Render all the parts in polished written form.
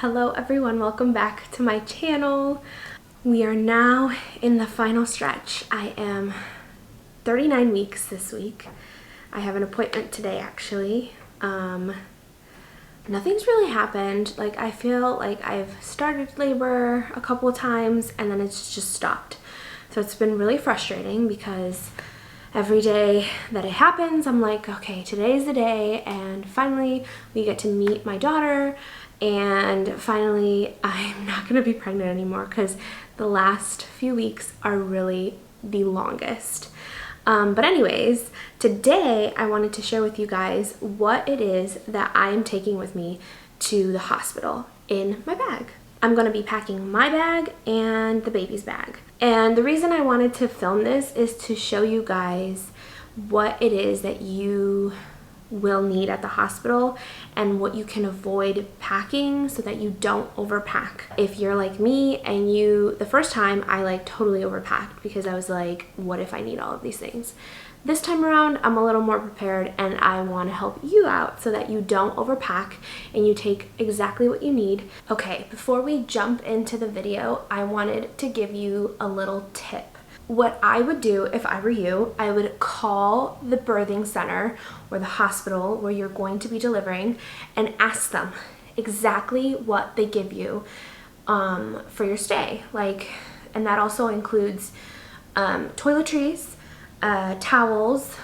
Hello everyone, welcome back to my channel. We are now in the final stretch. I am 39 weeks this week. I have an appointment today actually. Nothing's really happened. Like, I feel like I've started labor a couple of times and then it's just stopped. So it's been really frustrating because every day that it happens, I'm like, okay, today's the day, and finally we get to meet my daughter, and finally I'm not gonna be pregnant anymore because the last few weeks are really the longest. But anyways, today I wanted to share with you guys what it is that I am taking with me to the hospital in my bag. I'm gonna be packing my bag and the baby's bag. And the reason I wanted to film this is to show you guys what it is that you will need at the hospital and what you can avoid packing so that you don't overpack. If you're like me and the first time I totally overpacked because I was like, what if I need all of these things? This time around, I'm a little more prepared and I want to help you out so that you don't overpack and you take exactly what you need. Okay, before we jump into the video, I wanted to give you a little tip. What I would do if I were you, I would call the birthing center or the hospital where you're going to be delivering and ask them exactly what they give you for your stay. And that also includes toiletries, towels,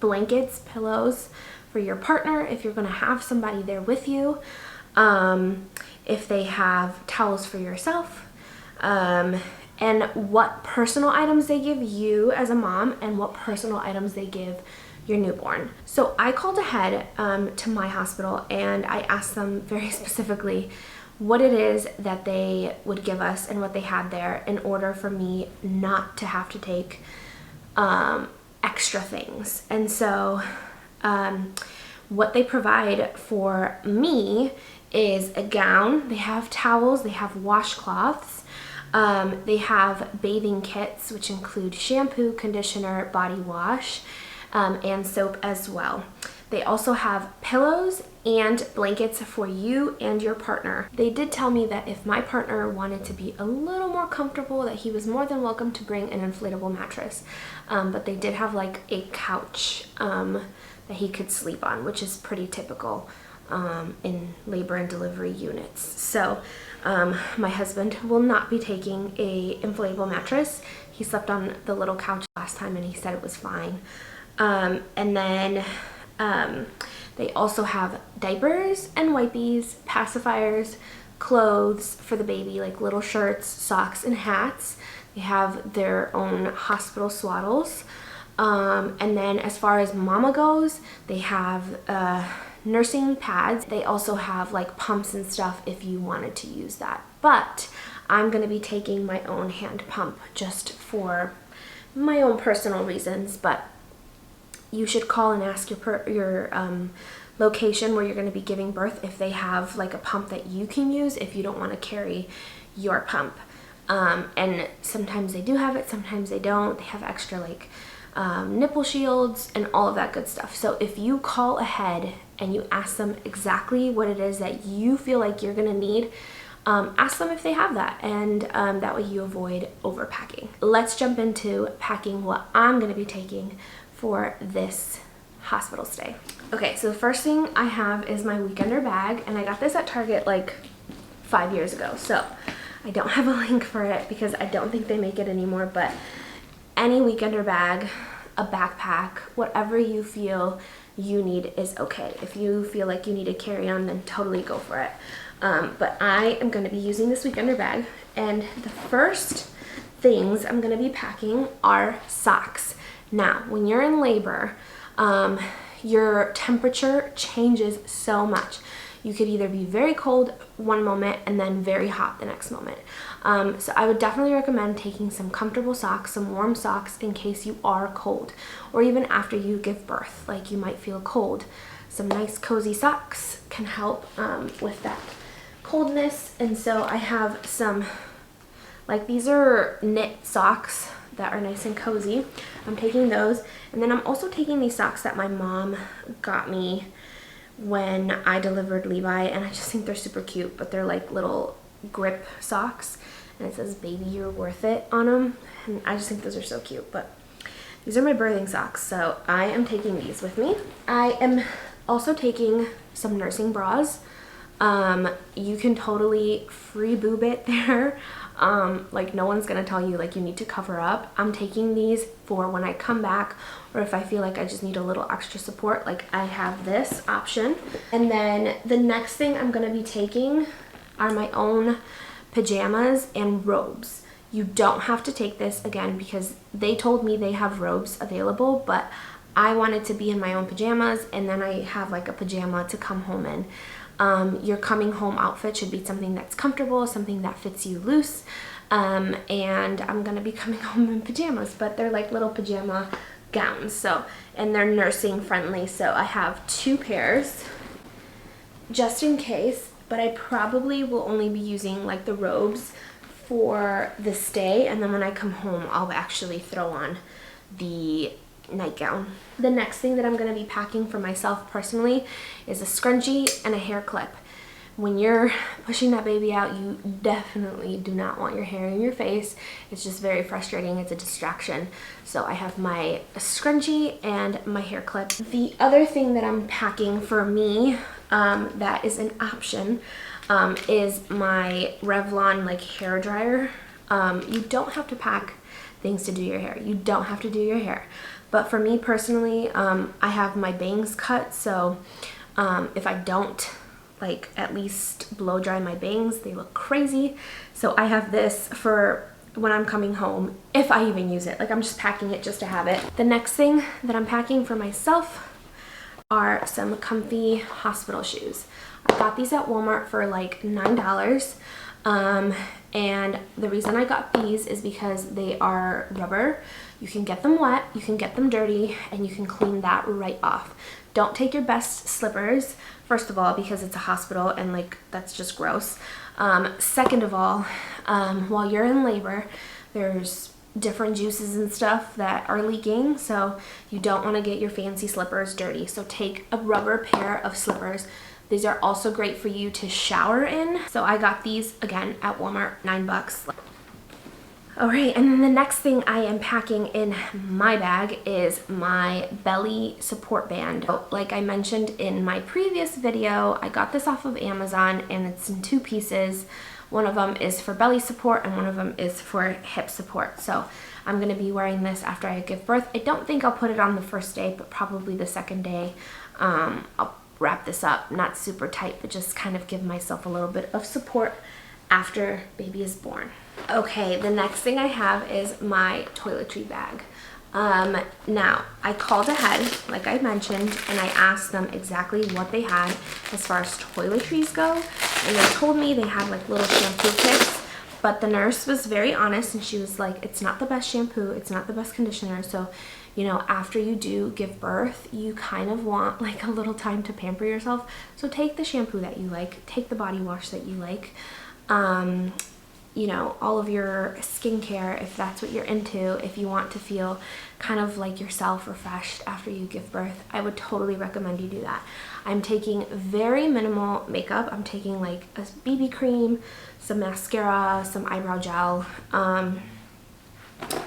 blankets, pillows for your partner if you're going to have somebody there with you, if they have towels for yourself, and what personal items they give you as a mom and what personal items they give your newborn. So I called ahead to my hospital and I asked them very specifically what it is that they would give us and what they had there in order for me not to have to take extra things. And so what they provide for me is a gown. They have towels, they have washcloths, they have bathing kits, which include shampoo, conditioner, body wash, and soap as well. They also have pillows and blankets for you and your partner. They did tell me that if my partner wanted to be a little more comfortable, that he was more than welcome to bring an inflatable mattress. But they did have a couch that he could sleep on, which is pretty typical in labor and delivery units. So my husband will not be taking a inflatable mattress. He slept on the little couch last time and he said it was fine. And then they also have diapers and wipes, pacifiers, clothes for the baby, like little shirts, socks, and hats. They have their own hospital swaddles. And then as far as mama goes, they have nursing pads. They also have pumps and stuff if you wanted to use that. But I'm going to be taking my own hand pump just for my own personal reasons. But you should call and ask your location where you're going to be giving birth if they have a pump that you can use if you don't want to carry your pump. And sometimes they do have it, sometimes they don't. They have extra nipple shields and all of that good stuff. So if you call ahead and you ask them exactly what it is that you feel like you're going to need, ask them if they have that, and that way you avoid overpacking. Let's jump into packing what I'm going to be taking for this hospital stay. Okay, so the first thing I have is my weekender bag, and I got this at Target 5 years ago. So I don't have a link for it because I don't think they make it anymore, but any weekender bag, a backpack, whatever you feel you need is okay. If you feel like you need a carry-on, then totally go for it. But I am going to be using this weekender bag, and the first things I'm going to be packing are socks. Now, when you're in labor, your temperature changes so much. You could either be very cold one moment and then very hot the next moment. So I would definitely recommend taking some comfortable socks, some warm socks in case you are cold, or even after you give birth, you might feel cold. Some nice cozy socks can help with that coldness. And so I have some, these are knit socks that are nice and cozy. I'm taking those, and then I'm also taking these socks that my mom got me when I delivered Levi, and I just think they're super cute, but they're like little grip socks, and it says "Baby, you're worth it" on them, and I just think those are so cute. But these are my birthing socks, so I am taking these with me. I am also taking some nursing bras. You can totally free boob it there. Like no one's gonna tell you like you need to cover up. I'm taking these for when I come back, or if I feel like I just need a little extra support, like I have this option. And then the next thing I'm gonna be taking are my own pajamas and robes. You don't have to take this, again, because they told me they have robes available, but I wanted to be in my own pajamas, and then I have like a pajama to come home in. Your coming home outfit should be something that's comfortable, something that fits you loose, and I'm gonna be coming home in pajamas, but they're like little pajama gowns, so, and they're nursing friendly, so I have 2 pairs just in case, but I probably will only be using like the robes for the stay, and then when I come home I'll actually throw on the nightgown. The next thing that I'm going to be packing for myself personally is a scrunchie and a hair clip. When you're pushing that baby out, you definitely do not want your hair in your face. It's just very frustrating. It's a distraction. So I have my scrunchie and my hair clip. The other thing that I'm packing for me that is an option is my Revlon like hair dryer. You don't have to pack things to do your hair. You don't have to do your hair. But for me personally, I have my bangs cut, so if I don't like at least blow dry my bangs, they look crazy. So I have this for when I'm coming home, if I even use it. Like I'm just packing it just to have it. The next thing that I'm packing for myself are some comfy hospital shoes. I got these at Walmart for like $9. And the reason I got these is because they are rubber. You can get them wet, you can get them dirty, and you can clean that right off. Don't take your best slippers, first of all, because it's a hospital and like that's just gross. Second of all, while you're in labor, there's different juices and stuff that are leaking, so you don't want to get your fancy slippers dirty. So take a rubber pair of slippers. These are also great for you to shower in. So I got these again at Walmart, $9. All right, and then the next thing I am packing in my bag is my belly support band. Like I mentioned in my previous video, I got this off of Amazon and it's in 2 pieces. One of them is for belly support and one of them is for hip support. So I'm gonna be wearing this after I give birth. I don't think I'll put it on the first day, but probably the second day. I'll wrap this up, not super tight, but just kind of give myself a little bit of support after baby is born. Okay, the next thing I have is my toiletry bag. Now, I called ahead, like I mentioned, and I asked them exactly what they had as far as toiletries go, and they told me they had like little shampoo kits, but the nurse was very honest and she was like, it's not the best shampoo, it's not the best conditioner, so you know, after you do give birth, you kind of want like a little time to pamper yourself. So take the shampoo that you like, take the body wash that you like, you know, all of your skincare if that's what you're into. If you want to feel kind of like yourself, refreshed after you give birth, I would totally recommend you do that. I'm taking very minimal makeup. I'm taking like a BB cream, some mascara, some eyebrow gel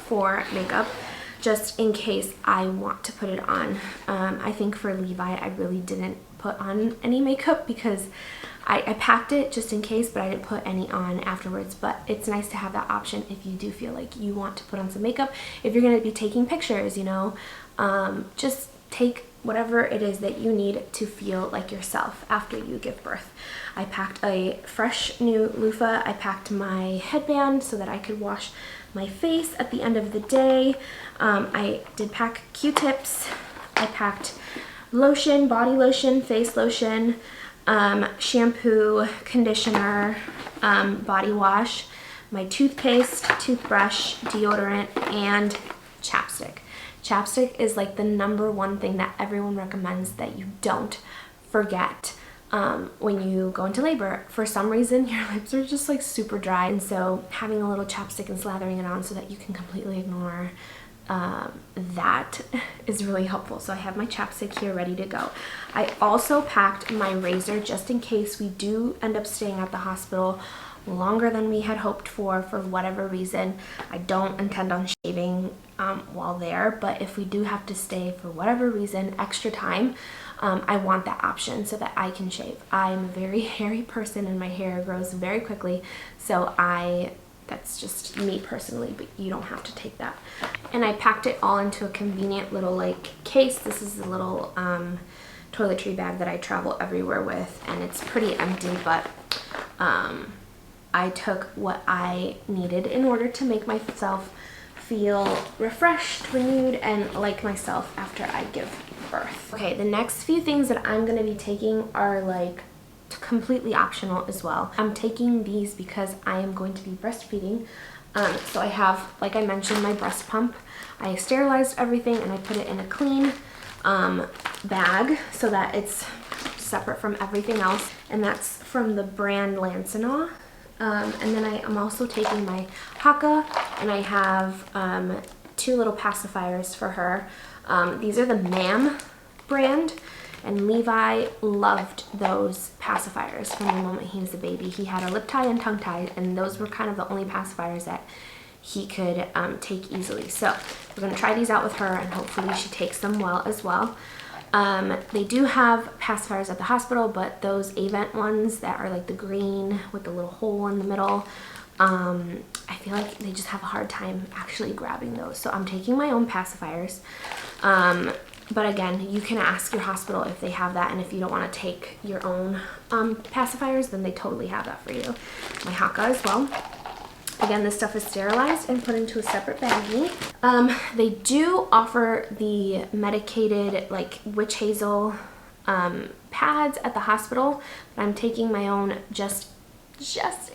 for makeup, just in case I want to put it on. I think for Levi, I really didn't put on any makeup because I packed it just in case, but I didn't put any on afterwards. But it's nice to have that option if you do feel like you want to put on some makeup. If you're going to be taking pictures, you know, just take whatever it is that you need to feel like yourself after you give birth. I packed a fresh new loofah. I packed my headband so that I could wash my face at the end of the day. I did pack Q-tips. I packed lotion, body lotion, face lotion, shampoo, conditioner, body wash, my toothpaste, toothbrush, deodorant, and chapstick. Chapstick is like the #1 thing that everyone recommends that you don't forget when you go into labor. For some reason, your lips are just like super dry, and so having a little chapstick and slathering it on so that you can completely ignore that is really helpful. So I have my chapstick here ready to go. I also packed my razor just in case we do end up staying at the hospital longer than we had hoped for whatever reason. I don't intend on shaving while there, but if we do have to stay for whatever reason, extra time, I want that option so that I can shave. I'm a very hairy person and my hair grows very quickly, so that's just me personally, but you don't have to take that. And I packed it all into a convenient little like case. This is a little toiletry bag that I travel everywhere with, and it's pretty empty, but I took what I needed in order to make myself feel refreshed, renewed, and like myself after I give birth. Okay, the next few things that I'm gonna be taking are like completely optional as well. I'm taking these because I am going to be breastfeeding. So I have, like I mentioned, my breast pump. I sterilized everything and I put it in a clean bag so that it's separate from everything else. And that's from the brand Lansanaw. And then I am also taking my Haka, and I have 2 little pacifiers for her. These are the Ma'am brand, and Levi loved those pacifiers from the moment he was a baby. He had a lip tie and tongue tie, and those were kind of the only pacifiers that he could take easily. So we're going to try these out with her, and hopefully she takes them well as well. They do have pacifiers at the hospital, but those Avent ones that are like the green with the little hole in the middle, I feel like they just have a hard time actually grabbing those. So I'm taking my own pacifiers. But again, you can ask your hospital if they have that, and if you don't want to take your own pacifiers, then they totally have that for you. My Haka as well. Again, this stuff is sterilized and put into a separate baggie. They do offer the medicated like witch hazel pads at the hospital, but I'm taking my own just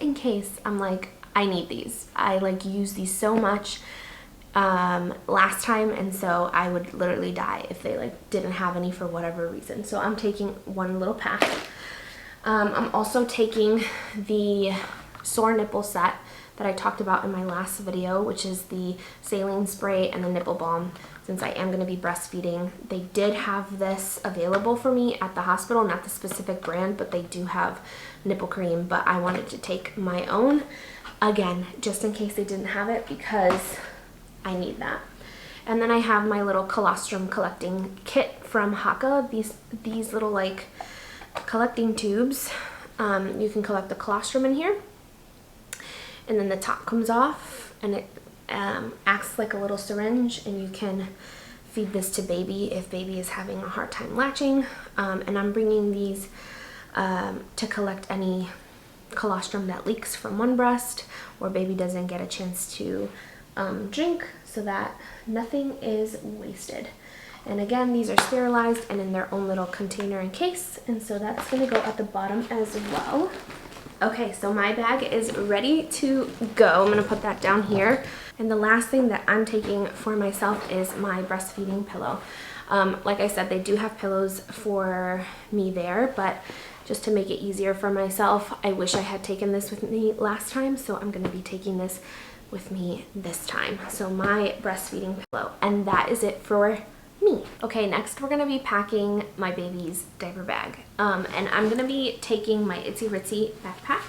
in case. I'm like, I need these. I like use these so much last time, and so I would literally die if they like didn't have any for whatever reason. So I'm taking one little pack. I'm also taking the sore nipple set that I talked about in my last video, which is the saline spray and the nipple balm. Since I am going to be breastfeeding, they did have this available for me at the hospital, not the specific brand, but they do have nipple cream, but I wanted to take my own, again, just in case they didn't have it, because I need that. And then I have my little colostrum collecting kit from Haka, these little like collecting tubes. You can collect the colostrum in here, and then the top comes off, and it acts like a little syringe, and you can feed this to baby if baby is having a hard time latching. And I'm bringing these to collect any colostrum that leaks from one breast, or baby doesn't get a chance to drink, so that nothing is wasted. And again, these are sterilized and in their own little container and case, and so that's going to go at the bottom as well. Okay, so my bag is ready to go. I'm going to put that down here. And the last thing that I'm taking for myself is my breastfeeding pillow. Like I said, they do have pillows for me there, but just to make it easier for myself, I wish I had taken this with me last time, so I'm going to be taking this with me this time. So my breastfeeding pillow, and that is it for me. Okay, next we're gonna be packing my baby's diaper bag, and I'm gonna be taking my Itsy Ritsy backpack.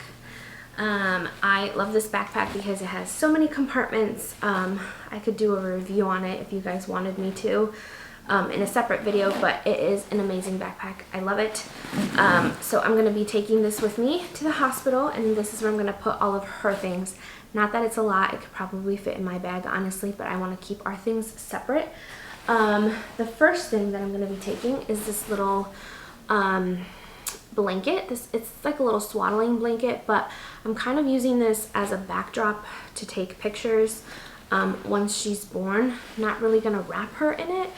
I love this backpack because it has so many compartments. I could do a review on it if you guys wanted me to in a separate video, but it is an amazing backpack. I love it. So I'm gonna be taking this with me to the hospital, and this is where I'm gonna put all of her things. Not that it's a lot, it could probably fit in my bag honestly, but I want to keep our things separate. The first thing that I'm going to be taking is this little blanket. It's like a little swaddling blanket, but I'm kind of using this as a backdrop to take pictures once she's born. Not really going to wrap her in it,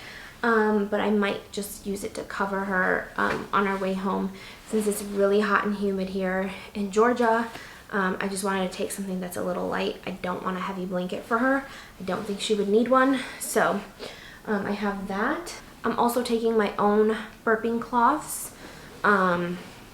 but I might just use it to cover her on our way home. Since it's really hot and humid here in Georgia, I just wanted to take something that's a little light. I don't want a heavy blanket for her. I don't think she would need one, so I have that. I'm also taking my own burping cloths,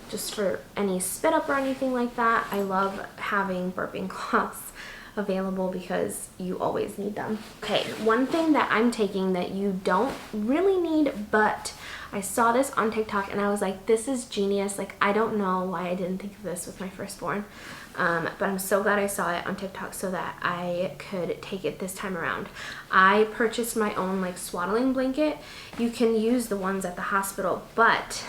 just for any spit up or anything like that. I love having burping cloths. available because you always need them. Okay, one thing that I'm taking that you don't really need, but I saw this on TikTok and I was like, this is genius. Like, I don't know why I didn't think of this with my firstborn. But I'm so glad I saw it on TikTok so that I could take it this time around. I purchased my own like swaddling blanket. You can use the ones at the hospital, but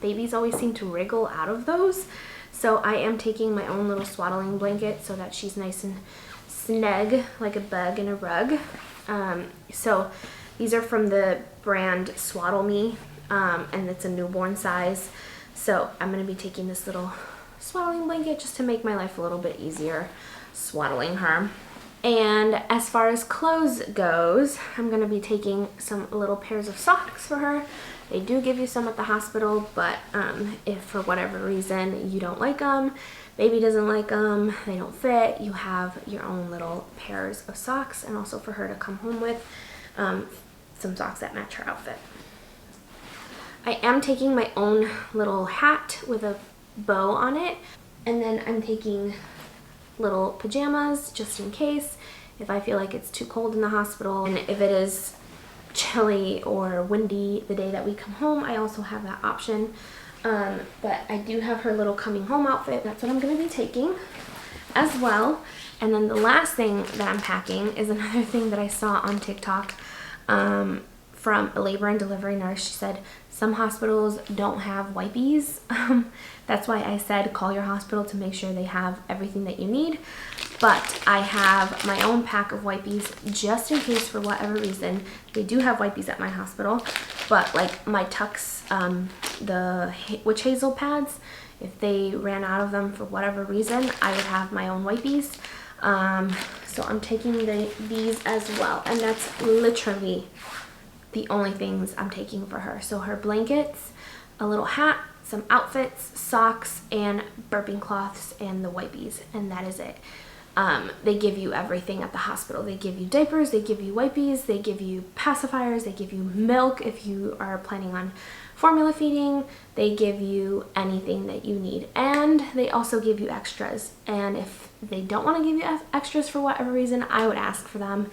babies always seem to wriggle out of those. So I am taking my own little swaddling blanket so that she's nice and snug, like a bug in a rug. So these are from the brand Swaddle Me, and it's a newborn size. So I'm gonna be taking this little swaddling blanket just to make my life a little bit easier swaddling her. And as far as clothes goes, I'm gonna be taking some little pairs of socks for her. They do give you some at the hospital, but if for whatever reason you don't like them, baby doesn't like them, they don't fit, you have your own little pairs of socks, and also for her to come home with some socks that match her outfit. I am taking my own little hat with a bow on it, and then I'm taking little pajamas just in case if I feel like it's too cold in the hospital, and if it is chilly or windy the day that we come home, I also have that option. But I do have her little coming home outfit. That's what I'm going to be taking as well. And then the last thing that I'm packing is another thing that I saw on TikTok from a labor and delivery nurse. She said some hospitals don't have wipies. That's why I said call your hospital to make sure they have everything that you need. But I have my own pack of wipies just in case for whatever reason. They do have wipies at my hospital, but like my Tux, the witch hazel pads, if they ran out of them for whatever reason, I would have my own wipies. So I'm taking these as well, and that's literally the only things I'm taking for her. So her blankets, a little hat, some outfits, socks, and burping cloths, and the wipies, and that is it. They give you everything at the hospital. They give you diapers, they give you wipies, they give you pacifiers, they give you milk if you are planning on formula feeding, they give you anything that you need, and they also give you extras. And if they don't want to give you extras for whatever reason, I would ask for them.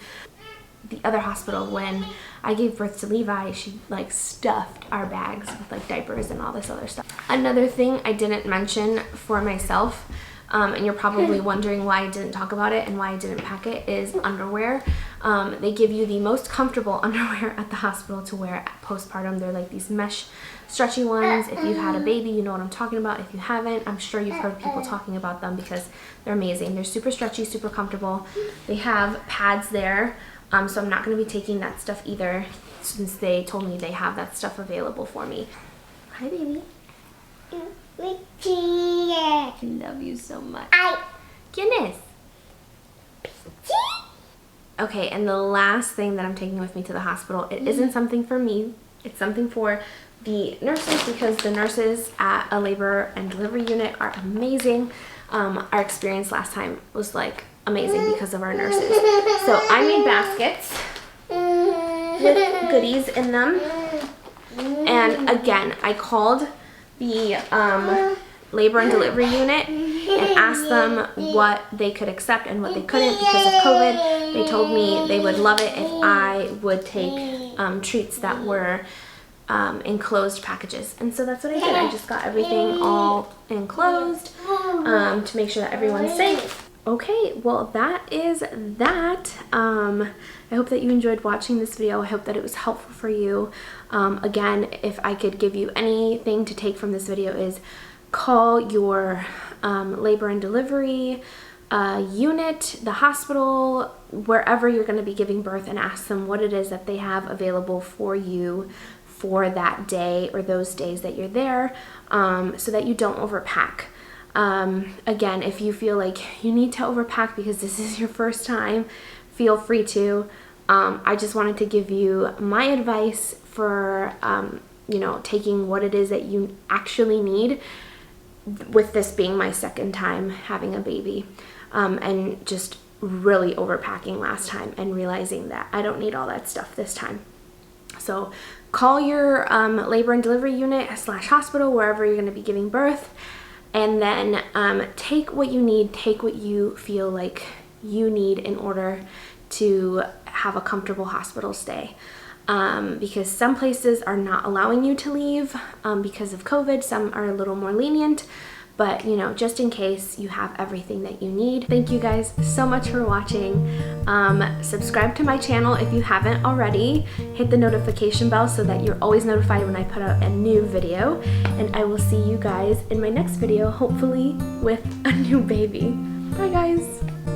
The other hospital, when I gave birth to Levi, she like stuffed our bags with like diapers and all this other stuff. Another thing I didn't mention for myself, and you're probably wondering why I didn't talk about it and why I didn't pack it, is underwear. They give you the most comfortable underwear at the hospital to wear at postpartum. They're like these mesh stretchy ones. If you've had a baby, you know what I'm talking about. If you haven't, I'm sure you've heard people talking about them because they're amazing. They're super stretchy, super comfortable. They have pads there. So I'm not going to be taking that stuff either, since they told me they have that stuff available for me. Hi, baby. I love you so much. Goodness. Okay, and the last thing that I'm taking with me to the hospital, it isn't something for me. It's something for the nurses, because the nurses at a labor and delivery unit are amazing. Our experience last time was like amazing because of our nurses. So I made baskets with goodies in them, and again I called the labor and delivery unit and asked them what they could accept and what they couldn't because of COVID. They told me they would love it if I would take treats that were enclosed packages, and so that's what I did. I just got everything all enclosed to make sure that everyone's safe. Okay, well that is that. I hope that you enjoyed watching this video. I hope that it was helpful for you. Again, if I could give you anything to take from this video, is call your labor and delivery unit, the hospital, wherever you're going to be giving birth, and ask them what it is that they have available for you for that day or those days that you're there, so that you don't overpack. Again, if you feel like you need to overpack because this is your first time, feel free to. I just wanted to give you my advice for, you know, taking what it is that you actually need, with this being my second time having a baby, and just really overpacking last time and realizing that I don't need all that stuff this time. So call your labor and delivery unit / hospital, wherever you're going to be giving birth, and then take what you need, take what you feel like you need in order to have a comfortable hospital stay. Because some places are not allowing you to leave because of COVID. Some are a little more lenient, but you know, just in case, you have everything that you need. Thank you guys so much for watching. Subscribe to my channel if you haven't already. Hit the notification bell so that you're always notified when I put out a new video. And I will see you guys in my next video, hopefully with a new baby. Bye guys.